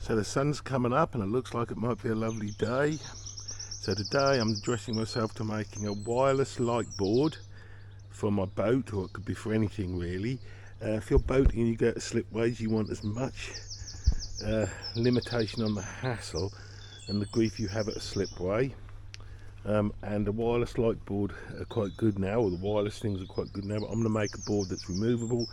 So the sun's coming up and it looks like it might be a lovely day. So today I'm dressing myself to making a wireless light board for my boat, or it could be for anything really. If you're boating and you go to slipways, you want as much limitation on the hassle and the grief you have at a slipway. And the wireless light board are quite good now, or the wireless things are quite good now, but I'm going to make a board that's removable,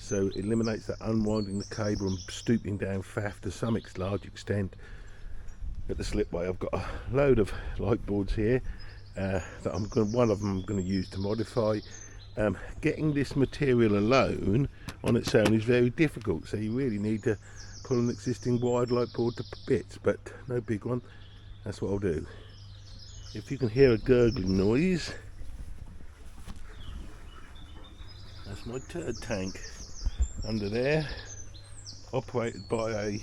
so it eliminates that unwinding the cable and stooping down faff to some large extent at the slipway. I've got a load of light boards here that one of them I'm going to use to modify. Getting this material alone on its own is very difficult, so you really need to pull an existing wired light board to bits, but no big one. That's what I'll do. If you can hear a gurgling noise, that's my turd tank under there, operated by a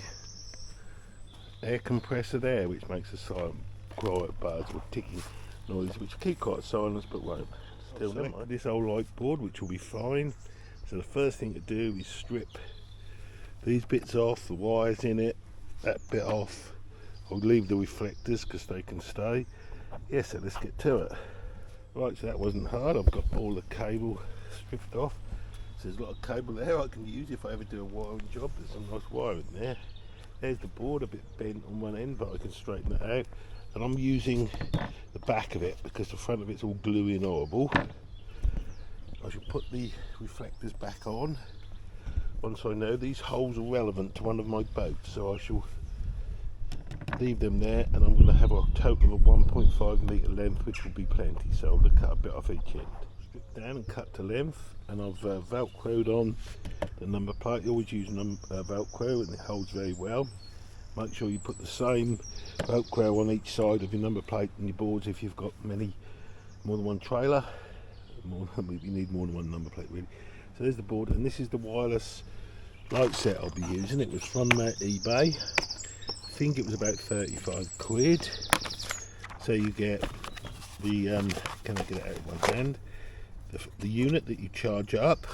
air compressor there, which makes a silent quiet buzz or ticking noise, which keep quite silent but won't. Still select this old light board, which will be fine. So the first thing to do is strip these bits off, the wires in it, that bit off. I'll leave the reflectors because they can stay. Yeah, so let's get to it. Right, so that wasn't hard. I've got all the cable stripped off. So there's a lot of cable there I can use if I ever do a wiring job. There's some nice wire in there. There's the board, a bit bent on one end, but I can straighten it out. And I'm using the back of it because the front of it's all gluey and horrible. I should put the reflectors back on once I know these holes are relevant to one of my boats. So I shall leave them there, and I'm going to have a total of 1.5 metre length, which will be plenty. So I'm going to cut a bit off each end. Strip down and cut to length, and I've velcroed on the number plate. You always use velcro and it holds very well. Make sure you put the same velcro on each side of your number plate and your boards if you've got more than one trailer. You need more than one number plate really. So there's the board, and this is the wireless light set I'll be using. It was from eBay. I think it was about 35 quid. So you get the can I get it out of one hand? The unit that you charge up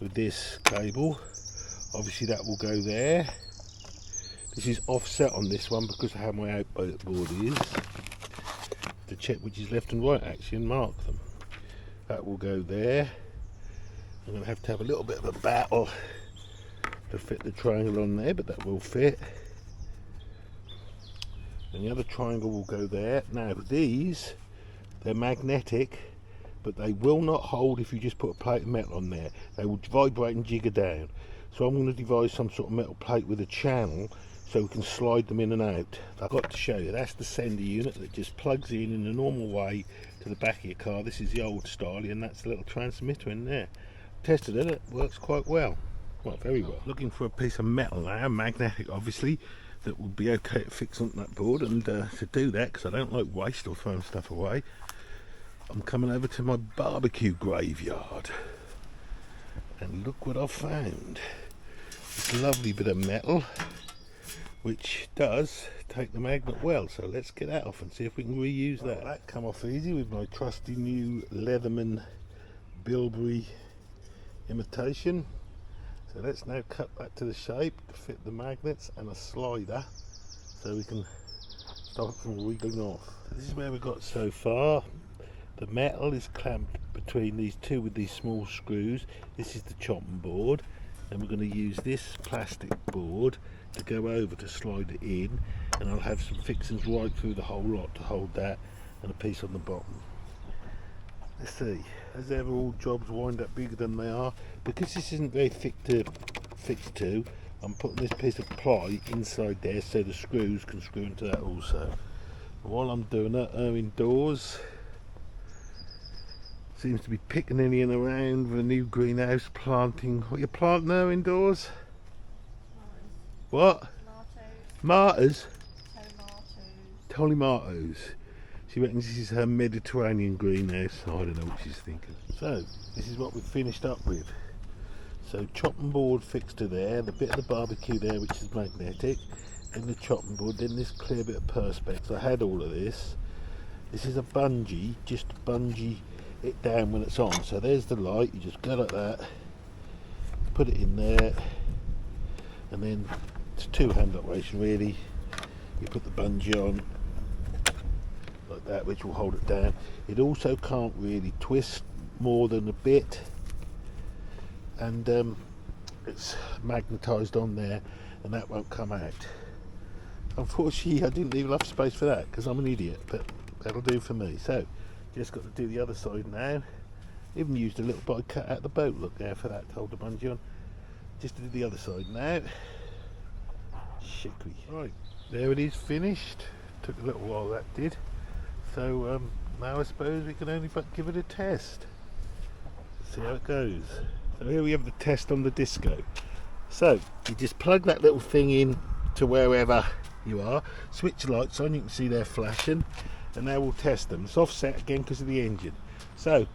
with this cable. Obviously that will go there. This is offset on this one because of how my outboard is. To check which is left and right actually and mark them. That will go there. I'm going to have a little bit of a battle to fit the triangle on there, but that will fit. And the other triangle will go there. Now these, they're magnetic, but they will not hold if you just put a plate of metal on there. They will vibrate and jigger down. So I'm going to devise some sort of metal plate with a channel so we can slide them in and out. I've got to show you, that's the sender unit that just plugs in a normal way to the back of your car. This is the old style, and that's the little transmitter in there. Tested it, it works quite well. Well, very well. Looking for a piece of metal now, magnetic obviously, that will be okay to fix on that board, and to do that, because I don't like waste or throwing stuff away, I'm coming over to my barbecue graveyard, and look what I've found. This lovely bit of metal which does take the magnet well, so let's get that off and see if we can reuse that. That come off easy with my trusty new Leatherman Bilberry imitation. So let's now cut that to the shape to fit the magnets and a slider so we can stop it from wiggling off. So this is where we got so far. The metal is clamped between these two with these small screws. This is the chopping board, and we're going to use this plastic board to go over to slide it in, and I'll have some fixings right through the whole lot to hold that, and a piece on the bottom. Let's see, as ever all jobs wind up bigger than they are. Because this isn't very thick to fix to, I'm putting this piece of ply inside there so the screws can screw into that also. While I'm doing that, indoors seems to be picnicking around with a new greenhouse, planting. What you planting there indoors? What? Martyrs. Tomatoes. She reckons this is her Mediterranean greenhouse. I don't know what she's thinking. So, this is what we've finished up with. So, chopping board fixed to there, the bit of the barbecue there which is magnetic, then the chopping board, then this clear bit of perspex. I had all of this. This is a bungee, just bungee it down when it's on. So there's the light, you just go like that, put it in there, and then it's a two-hand operation really. You put the bungee on like that, which will hold it down. It also can't really twist more than a bit, and it's magnetised on there, and that won't come out. Unfortunately, I didn't leave enough space for that because I'm an idiot, but that'll do for me. So just got to do the other side now. Even used a little bit cut out the boat, look there, for that to hold the bungee on. Just to do the other side now. Shikry. Right, there it is, finished. Took a little while, that did. So now I suppose we can only but give it a test. See how it goes. So here we have the test on the disco. So you just plug that little thing in to wherever you are, switch the lights on, you can see they're flashing, and now we'll test them. It's offset again because of the engine. So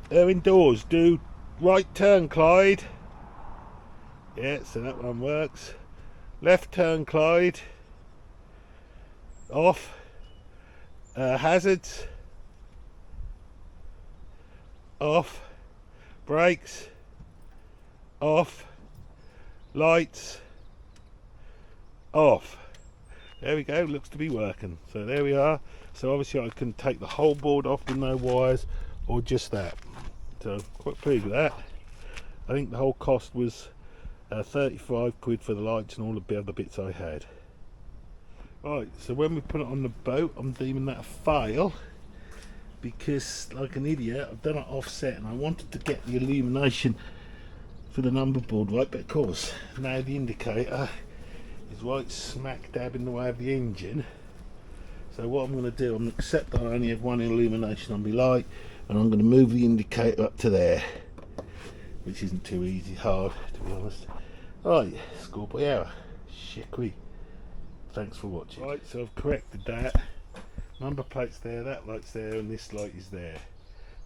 they're indoors. Do right turn, Clyde. Yeah, so that one works. Left turn, Clyde. Off. Hazards. Off. Brakes. Off. Lights. Off. There we go, looks to be working. So there we are. So obviously I can take the whole board off with no wires, or just that. So quite pleased with that. I think the whole cost was 35 quid for the lights and all the other bits I had. Right, so when we put it on the boat, I'm deeming that a fail, because like an idiot I've done it offset, and I wanted to get the illumination for the number board right, but of course now the indicator is right smack dab in the way of the engine. So what I'm going to do, I'm going to accept that I only have one illumination on my light, and I'm going to move the indicator up to there, which isn't too easy, hard to be honest. Right, score by error. Shikry. Thanks for watching. Right, so I've corrected that. Number plate's there, that light's there, and this light is there.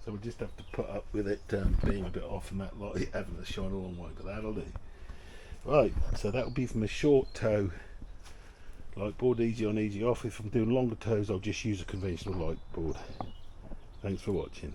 So we'll just have to put up with it being a bit off, and that light having to shine a long way, but that'll do. Right, so that'll be from a short tow light board, easy on, easy off. If I'm doing longer tows, I'll just use a conventional light board. Thanks for watching.